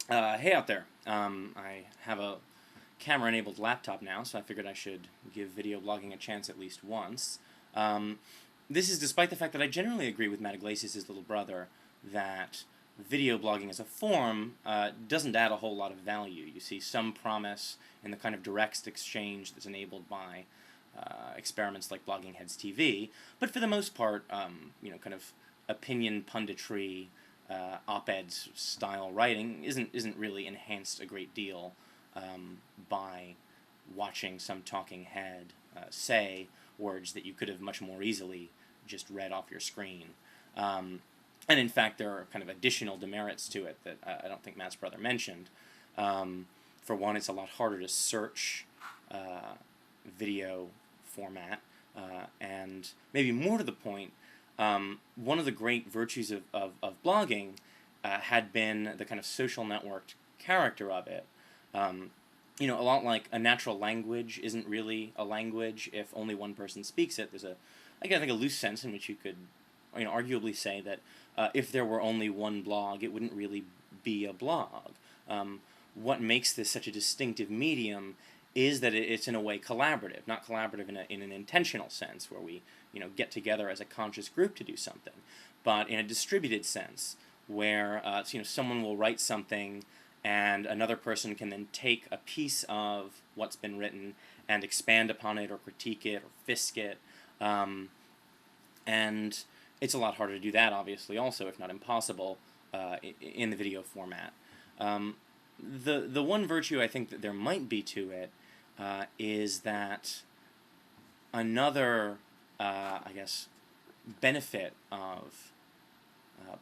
Hey out there. I have a camera-enabled laptop now, so I figured I should give video blogging a chance at least once. Um, this is despite the fact that I generally agree with Matt Iglesias' little brother that video blogging as a form doesn't add a whole lot of value. You see some promise in the kind of direct exchange that's enabled by experiments like Blogging Heads TV, but for the most part, kind of opinion punditry, op-ed style writing isn't really enhanced a great deal by watching some talking head say words that you could have much more easily just read off your screen. And in fact, there are kind of additional demerits to it that I don't think Matt's brother mentioned. For one, it's a lot harder to search video format, and maybe more to the point, one of the great virtues of blogging had been the kind of social networked character of it. A lot like a natural language isn't really a language if only one person speaks it. There's I think a loose sense in which you could, arguably say that if there were only one blog, it wouldn't really be a blog. What makes this such a distinctive medium is that it's in a way collaborative, not collaborative in an intentional sense where we get together as a conscious group to do something, but in a distributed sense where someone will write something and another person can then take a piece of what's been written and expand upon it or critique it or fisk it, and it's a lot harder to do that, obviously, also, if not impossible, in the video format. The one virtue I think that there might be to it is that another, benefit of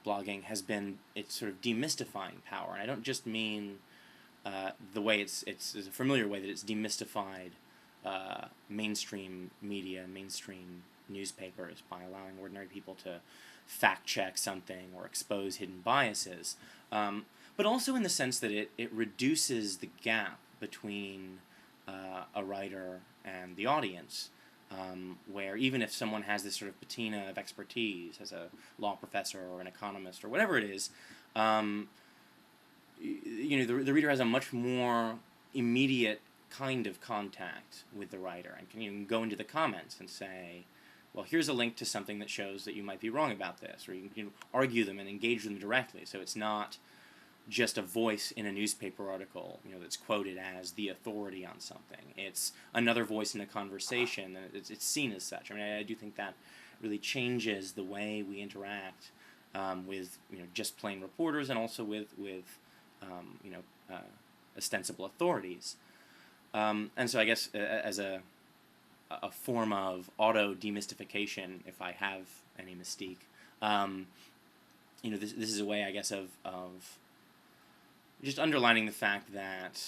blogging has been its sort of demystifying power. And I don't just mean the way it's a familiar way that it's demystified mainstream media, mainstream newspapers by allowing ordinary people to fact check something or expose hidden biases, but also in the sense that it reduces the gap between a writer and the audience, where even if someone has this sort of patina of expertise as a law professor or an economist or whatever it is, the reader has a much more immediate kind of contact with the writer and can go into the comments and say, well, here's a link to something that shows that you might be wrong about this, or you can argue them and engage them directly. So it's not just a voice in a newspaper article, that's quoted as the authority on something. It's another voice in a conversation, and it's seen as such. I mean, I do think that really changes the way we interact with, just plain reporters, and also with ostensible authorities. And so I guess as a form of auto-demystification, if I have any mystique, this is a way, I guess, of just underlining the fact that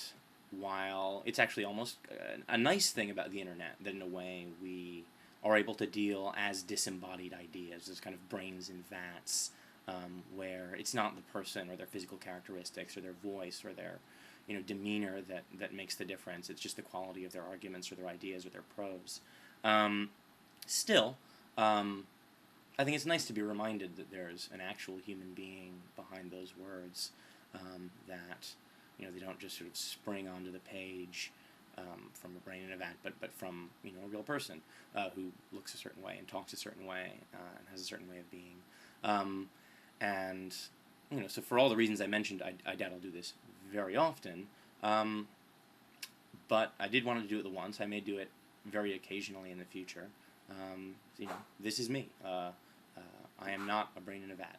while it's actually almost a nice thing about the internet, that in a way we are able to deal as disembodied ideas, as kind of brains in vats, where it's not the person or their physical characteristics or their voice or their demeanor that makes the difference. It's just the quality of their arguments or their ideas or their prose. Still, I think it's nice to be reminded that there's an actual human being behind those words, that they don't just sort of spring onto the page from a brain in a vat, but from a real person who looks a certain way and talks a certain way and has a certain way of being. And so for all the reasons I mentioned, I doubt I'll do this very often, but I did want to do it the once. I may do it very occasionally in the future. This is me. I am not a brain in a vat.